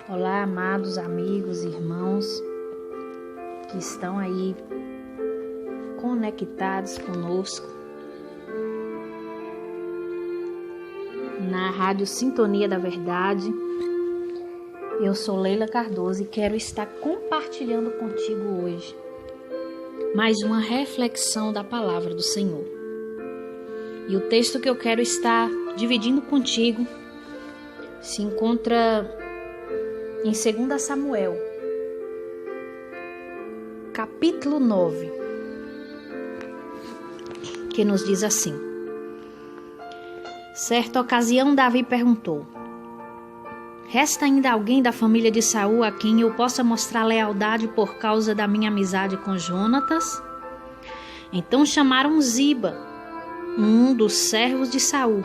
Olá, amados amigos e irmãos que estão aí conectados conosco na Rádio Sintonia da Verdade. Eu sou Leila Cardoso e quero estar compartilhando contigo hoje mais uma reflexão da Palavra do Senhor. E o texto que eu quero estar dividindo contigo se encontra em 2 Samuel, capítulo 9, que nos diz assim: Certa ocasião, Davi perguntou: Resta ainda alguém da família de Saul a quem eu possa mostrar lealdade por causa da minha amizade com Jonatas? Então chamaram Ziba, um dos servos de Saul,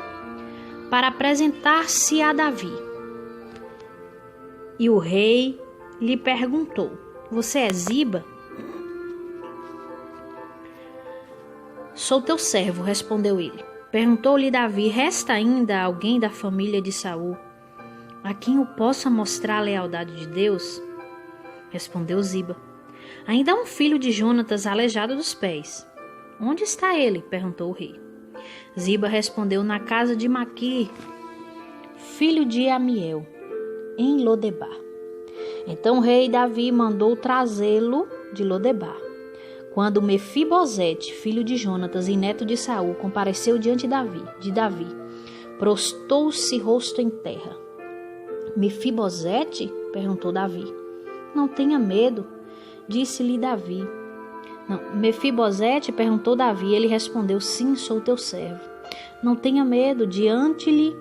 para apresentar-se a Davi. E o rei lhe perguntou: Você é Ziba? Sou teu servo, respondeu ele. Perguntou-lhe Davi: Resta ainda alguém da família de Saul a quem eu possa mostrar a lealdade de Deus? Respondeu Ziba: Ainda há um filho de Jonatas aleijado dos pés. Onde está ele? Perguntou o rei. Ziba respondeu: Na casa de Maquir, filho de Amiel, em Lodebar. Então o rei Davi mandou trazê-lo de Lodebar. Quando Mefibosete, filho de Jonatas e neto de Saul, compareceu diante de Davi, prostou-se rosto em terra. Mefibosete? Perguntou Davi. Não tenha medo, disse-lhe Davi. Mefibosete? Perguntou Davi. Ele respondeu: Sim, sou teu servo. Não tenha medo, disse-lhe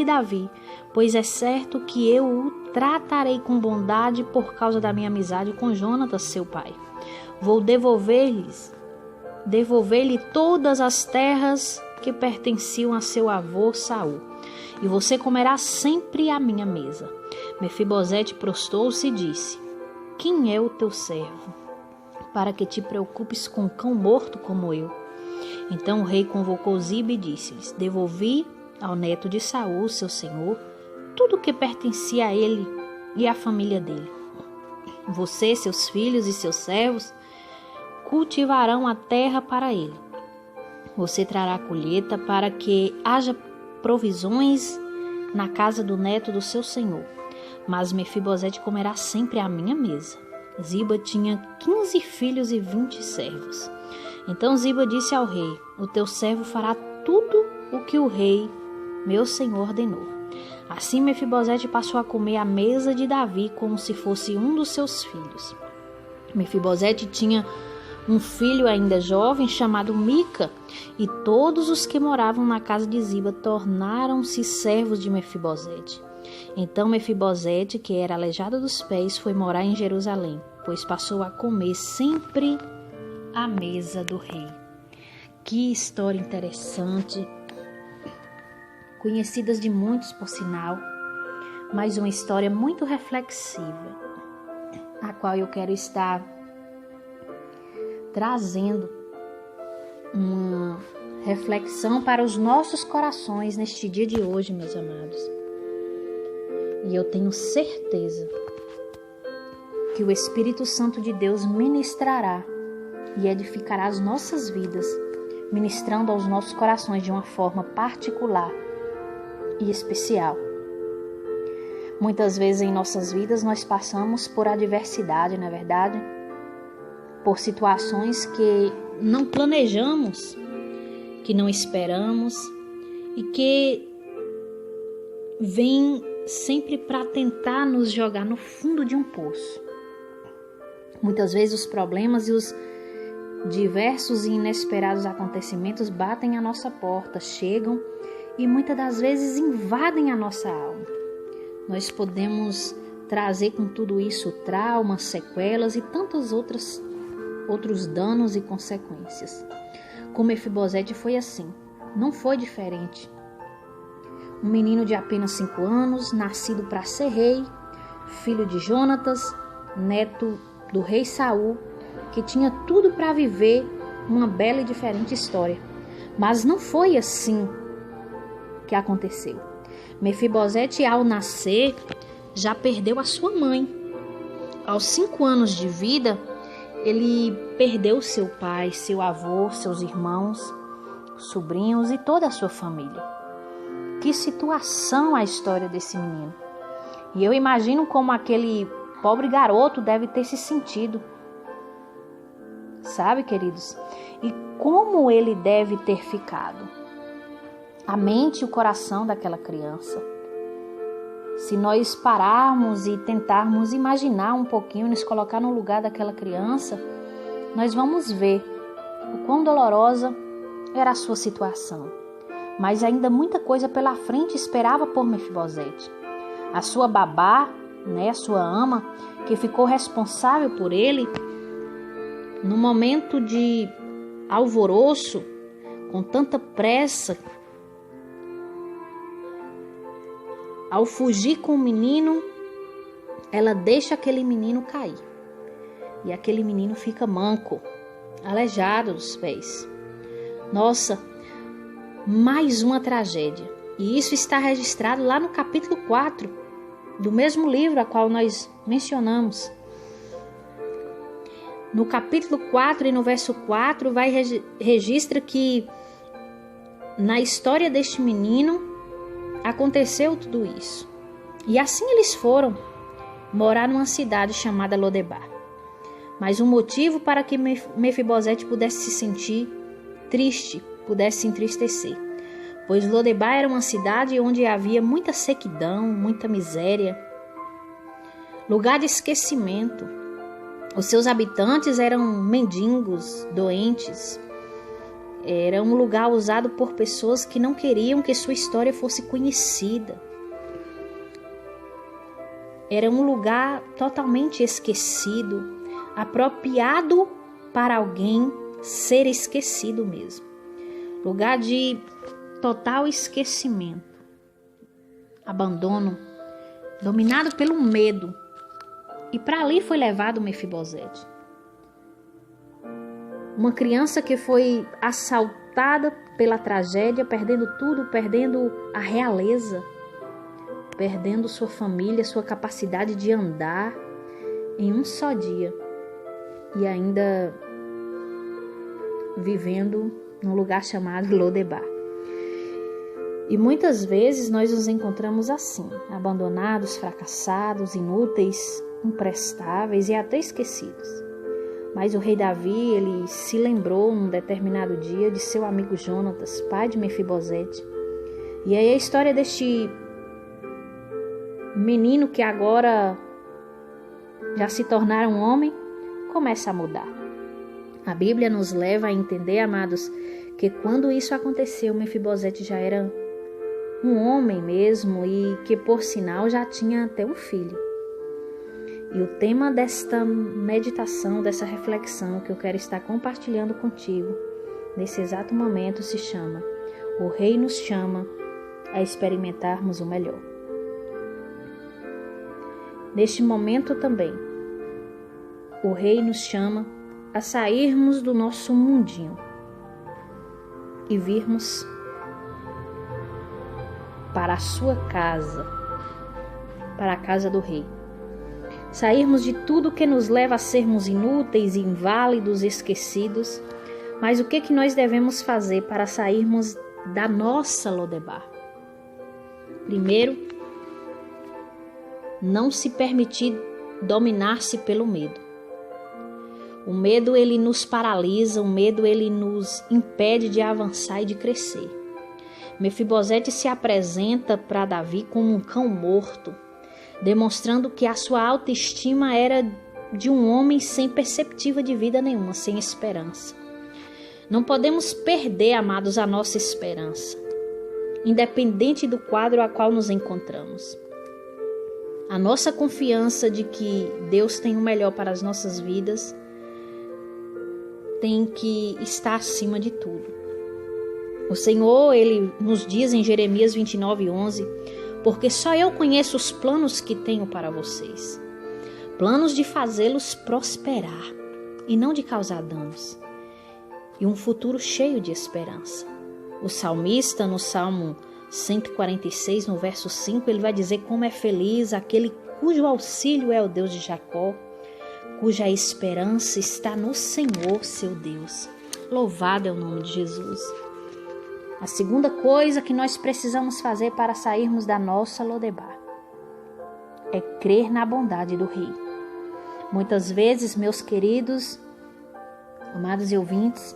Davi, pois é certo que eu o tratarei com bondade por causa da minha amizade com Jonatas, seu pai. Vou devolver-lhe todas as terras que pertenciam a seu avô Saul, e você comerá sempre à minha mesa. Mefibosete prostou-se e disse: Quem é o teu servo, para que te preocupes com um cão morto como eu? Então o rei convocou Ziba e disse-lhes: Devolvi ao neto de Saul, seu senhor, tudo o que pertencia a ele e à família dele. Você, seus filhos e seus servos cultivarão a terra para ele. Você trará colheita para que haja provisões na casa do neto do seu senhor. Mas Mefibosete comerá sempre à minha mesa. Ziba tinha 15 filhos e 20 servos. Então Ziba disse ao rei: O teu servo fará tudo o que o rei, meu senhor, ordenou. Assim Mefibosete passou a comer à mesa de Davi como se fosse um dos seus filhos. Mefibosete tinha um filho ainda jovem chamado Mica, e todos os que moravam na casa de Ziba tornaram-se servos de Mefibosete. Então Mefibosete, que era aleijado dos pés, foi morar em Jerusalém, pois passou a comer sempre à mesa do rei. Que história interessante, conhecidas de muitos por sinal, mas uma história muito reflexiva, a qual eu quero estar trazendo uma reflexão para os nossos corações neste dia de hoje, meus amados. E eu tenho certeza que o Espírito Santo de Deus ministrará e edificará as nossas vidas, ministrando aos nossos corações de uma forma particular e especial. Muitas vezes em nossas vidas nós passamos por adversidade, não é verdade? Por situações que não planejamos, que não esperamos e que vêm sempre para tentar nos jogar no fundo de um poço. Muitas vezes os problemas e os diversos e inesperados acontecimentos batem à nossa porta, chegam e muitas das vezes invadem a nossa alma. Nós podemos trazer com tudo isso traumas, sequelas e tantos outros danos e consequências. Com Mefibosete foi assim, não foi diferente. Um menino de apenas 5 anos, nascido para ser rei, filho de Jonatas, neto do rei Saul, que tinha tudo para viver uma bela e diferente história. Mas não foi assim que aconteceu. Mefibosete, ao nascer, já perdeu a sua mãe. Aos 5 anos de vida, ele perdeu seu pai, seu avô, seus irmãos, sobrinhos e toda a sua família. Que situação a história desse menino. E eu imagino como aquele pobre garoto deve ter se sentido. Sabe, queridos? E como ele deve ter ficado. A mente e o coração daquela criança. Se nós pararmos e tentarmos imaginar um pouquinho, nos colocar no lugar daquela criança, nós vamos ver o quão dolorosa era a sua situação. Mas ainda muita coisa pela frente esperava por Mefibosete. A sua babá, a sua ama, que ficou responsável por ele, no momento de alvoroço, com tanta pressa, ao fugir com o menino, ela deixa aquele menino cair. E aquele menino fica manco, aleijado dos pés. Nossa, mais uma tragédia. E isso está registrado lá no capítulo 4 do mesmo livro a qual nós mencionamos. No capítulo 4 e no verso 4 registra que na história deste menino aconteceu tudo isso. E assim eles foram morar numa cidade chamada Lodebar. Mas um motivo para que Mefibosete pudesse se sentir triste, pudesse se entristecer. Pois Lodebar era uma cidade onde havia muita sequidão, muita miséria, lugar de esquecimento. Os seus habitantes eram mendigos, doentes. Era um lugar usado por pessoas que não queriam que sua história fosse conhecida. Era um lugar totalmente esquecido, apropriado para alguém ser esquecido mesmo. Lugar de total esquecimento, abandono, dominado pelo medo. E para ali foi levado Mefibosete. Uma criança que foi assaltada pela tragédia, perdendo tudo, perdendo a realeza, perdendo sua família, sua capacidade de andar em um só dia. E ainda vivendo num lugar chamado Lodebar. E muitas vezes nós nos encontramos assim, abandonados, fracassados, inúteis, imprestáveis e até esquecidos. Mas o rei Davi, ele se lembrou num determinado dia de seu amigo Jonatas, pai de Mefibosete. E aí a história deste menino que agora já se tornara um homem, começa a mudar. A Bíblia nos leva a entender, amados, que quando isso aconteceu, Mefibosete já era um homem mesmo e que, por sinal, já tinha até um filho. E o tema desta meditação, dessa reflexão que eu quero estar compartilhando contigo nesse exato momento se chama: O Rei nos chama a experimentarmos o melhor. Neste momento também, o Rei nos chama a sairmos do nosso mundinho e virmos para a sua casa, para a casa do Rei. Sairmos de tudo que nos leva a sermos inúteis, inválidos, esquecidos. Mas o que nós devemos fazer para sairmos da nossa Lodebar? Primeiro, não se permitir dominar-se pelo medo. O medo, ele nos paralisa, o medo, ele nos impede de avançar e de crescer. Mefibosete se apresenta para Davi como um cão morto, demonstrando que a sua autoestima era de um homem sem perspectiva de vida nenhuma, sem esperança. Não podemos perder, amados, a nossa esperança, independente do quadro a qual nos encontramos. A nossa confiança de que Deus tem o melhor para as nossas vidas tem que estar acima de tudo. O Senhor, ele nos diz em Jeremias 29:11, porque só eu conheço os planos que tenho para vocês. Planos de fazê-los prosperar e não de causar danos. E um futuro cheio de esperança. O salmista, no Salmo 146, no verso 5, ele vai dizer como é feliz aquele cujo auxílio é o Deus de Jacó, cuja esperança está no Senhor, seu Deus. Louvado é o nome de Jesus. A segunda coisa que nós precisamos fazer para sairmos da nossa Lodebar é crer na bondade do Rei. Muitas vezes, meus queridos, amados e ouvintes,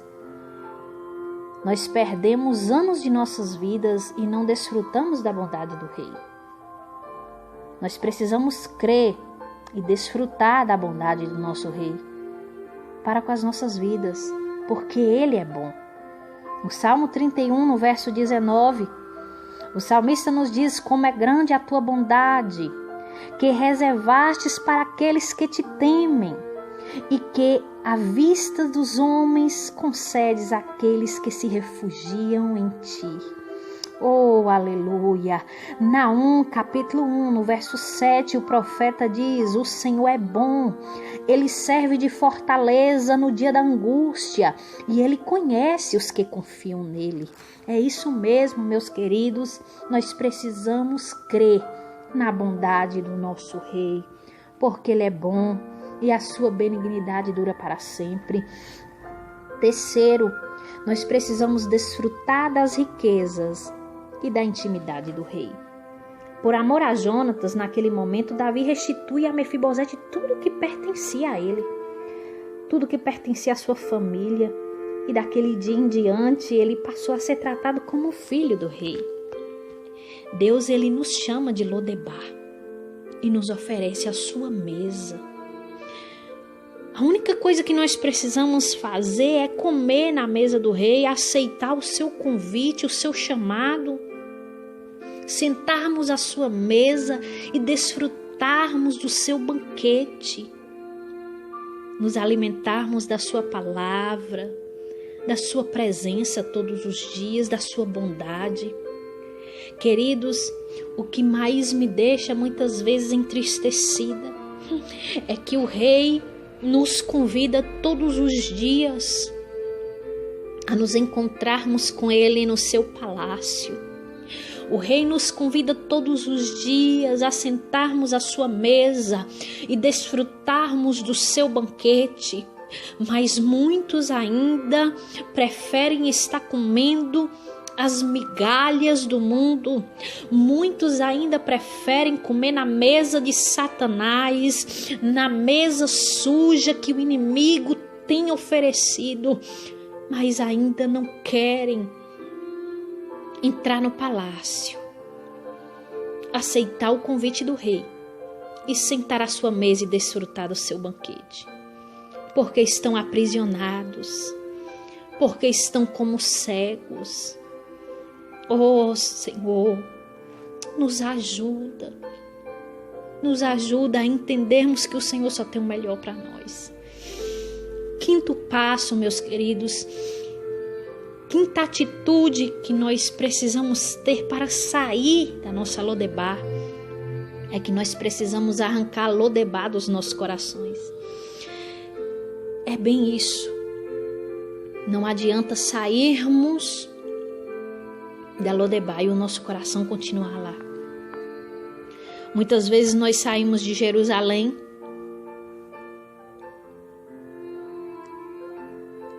nós perdemos anos de nossas vidas e não desfrutamos da bondade do Rei. Nós precisamos crer e desfrutar da bondade do nosso Rei para com as nossas vidas, porque Ele é bom. No Salmo 31, no verso 19, o salmista nos diz como é grande a tua bondade, que reservastes para aqueles que te temem, e que à vista dos homens concedes àqueles que se refugiam em ti. Oh, aleluia! Naum, capítulo 1, no verso 7, o profeta diz: o Senhor é bom, Ele serve de fortaleza no dia da angústia, e Ele conhece os que confiam nele. É isso mesmo, meus queridos, nós precisamos crer na bondade do nosso Rei, porque Ele é bom e a sua benignidade dura para sempre. Terceiro, nós precisamos desfrutar das riquezas e da intimidade do Rei. Por amor a Jonatas, naquele momento, Davi restitui a Mefibosete tudo que pertencia a ele, tudo que pertencia à sua família, e daquele dia em diante ele passou a ser tratado como filho do Rei. Deus, ele nos chama de Lodebar e nos oferece a sua mesa. A única coisa que nós precisamos fazer é comer na mesa do Rei, aceitar o seu convite, o seu chamado, sentarmos à sua mesa e desfrutarmos do seu banquete, nos alimentarmos da sua palavra, da sua presença todos os dias, da sua bondade. Queridos, o que mais me deixa muitas vezes entristecida é que o Rei nos convida todos os dias a nos encontrarmos com Ele no seu palácio. O Rei nos convida todos os dias a sentarmos à sua mesa e desfrutarmos do seu banquete, mas muitos ainda preferem estar comendo as migalhas do mundo. Muitos ainda preferem comer na mesa de Satanás, na mesa suja que o inimigo tem oferecido, mas ainda não querem entrar no palácio, aceitar o convite do Rei e sentar à sua mesa e desfrutar do seu banquete, porque estão aprisionados, porque estão como cegos. Oh, Senhor, nos ajuda a entendermos que o Senhor só tem o melhor para nós. Quinto passo, meus queridos, quinta atitude que nós precisamos ter para sair da nossa Lodebar é que nós precisamos arrancar a Lodebar dos nossos corações. É bem isso. Não adianta sairmos da Lodebar e o nosso coração continuar lá. Muitas vezes nós saímos de Jerusalém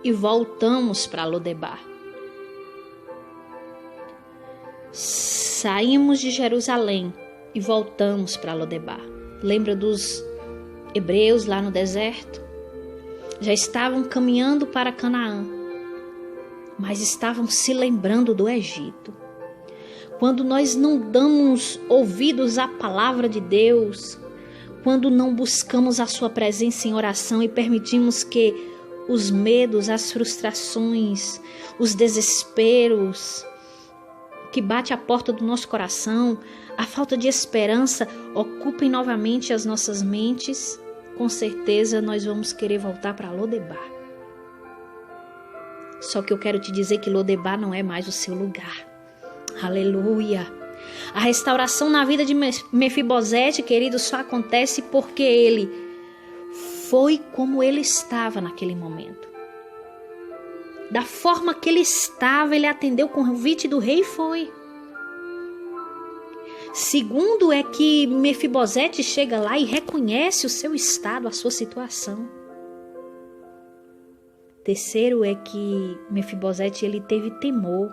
e voltamos para Lodebar. Saímos de Jerusalém e voltamos para Lodebar. Lembra dos hebreus lá no deserto? Já estavam caminhando para Canaã, mas estavam se lembrando do Egito. Quando nós não damos ouvidos à palavra de Deus, quando não buscamos a sua presença em oração e permitimos que os medos, as frustrações, os desesperos que bate à porta do nosso coração, a falta de esperança ocupem novamente as nossas mentes, com certeza nós vamos querer voltar para Lodebar. Só que eu quero te dizer que Lodebar não é mais o seu lugar. Aleluia! A restauração na vida de Mefibosete, querido, só acontece porque ele foi como ele estava naquele momento. Da forma que ele estava, ele atendeu o convite do Rei e foi. Segundo é que Mefibosete chega lá e reconhece o seu estado, a sua situação. Terceiro é que Mefibosete ele teve temor,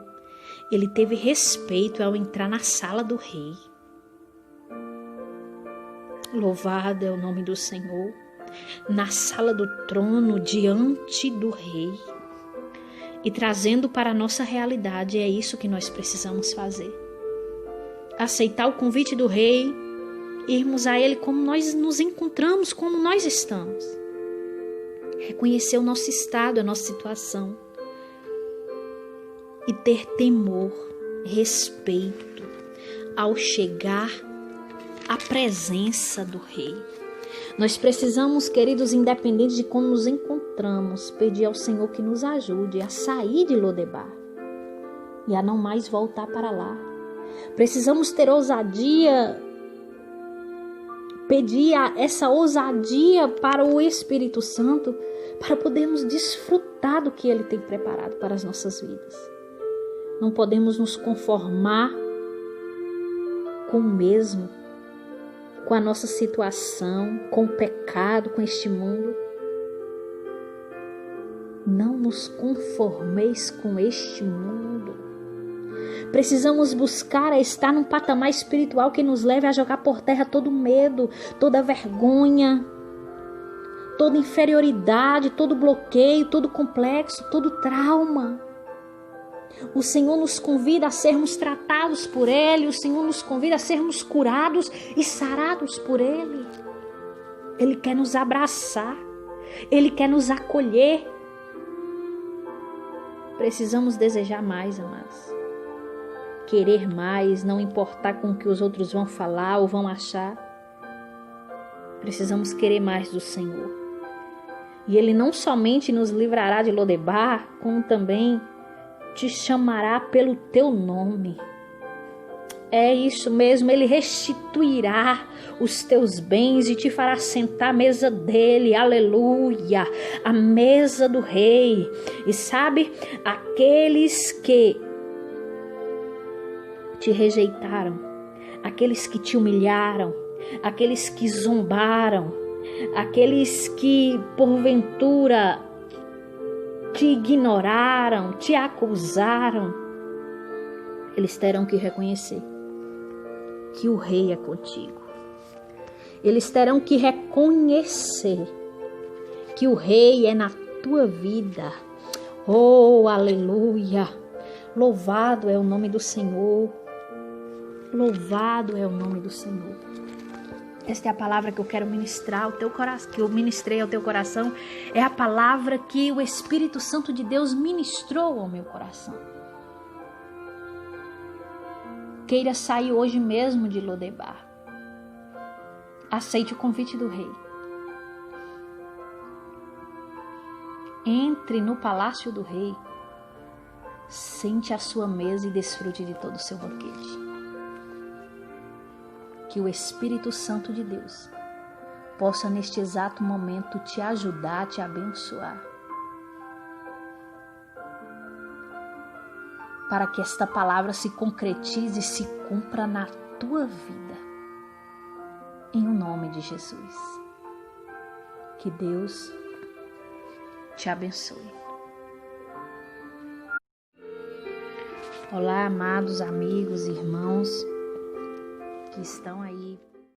ele teve respeito ao entrar na sala do rei. Louvado é o nome do Senhor, na sala do trono, diante do rei. E trazendo para a nossa realidade, é isso que nós precisamos fazer. Aceitar o convite do rei, irmos a ele como nós nos encontramos, como nós estamos. Reconhecer o nosso estado, a nossa situação. E ter temor, respeito ao chegar à presença do rei. Nós precisamos, queridos, independente de como nos encontramos, pedir ao Senhor que nos ajude a sair de Lodebar e a não mais voltar para lá. Precisamos ter ousadia, pedir essa ousadia para o Espírito Santo, para podermos desfrutar do que Ele tem preparado para as nossas vidas. Não podemos nos conformar com o mesmo, com a nossa situação, com o pecado, com este mundo. Não nos conformeis com este mundo. Precisamos buscar a estar num patamar espiritual que nos leve a jogar por terra todo medo, toda vergonha, toda inferioridade, todo bloqueio, todo complexo, todo trauma. O Senhor nos convida a sermos tratados por Ele, o Senhor nos convida a sermos curados e sarados por Ele. Ele quer nos abraçar, Ele quer nos acolher. Precisamos desejar mais, amados. Querer mais, não importar com o que os outros vão falar ou vão achar. Precisamos querer mais do Senhor. E Ele não somente nos livrará de Lodebar, como também te chamará pelo teu nome. É isso mesmo, Ele restituirá os teus bens e te fará sentar à mesa dele, aleluia, a mesa do rei. E sabe, aqueles que te rejeitaram, aqueles que te humilharam, aqueles que zombaram, aqueles que porventura te ignoraram, te acusaram, eles terão que reconhecer que o rei é contigo. Eles terão que reconhecer que o rei é na tua vida. Oh, aleluia! Louvado é o nome do Senhor. Louvado é o nome do Senhor. Esta é a palavra que eu quero ministrar ao teu coração, que eu ministrei ao teu coração. É a palavra que o Espírito Santo de Deus ministrou ao meu coração. Queira sair hoje mesmo de Lodebar. Aceite o convite do rei. Entre no palácio do rei. Sente à sua mesa e desfrute de todo o seu banquete. Que o Espírito Santo de Deus possa neste exato momento te ajudar, te abençoar. Para que esta palavra se concretize e se cumpra na tua vida. Em o nome de Jesus. Que Deus te abençoe. Olá, amados amigos, irmãos que estão aí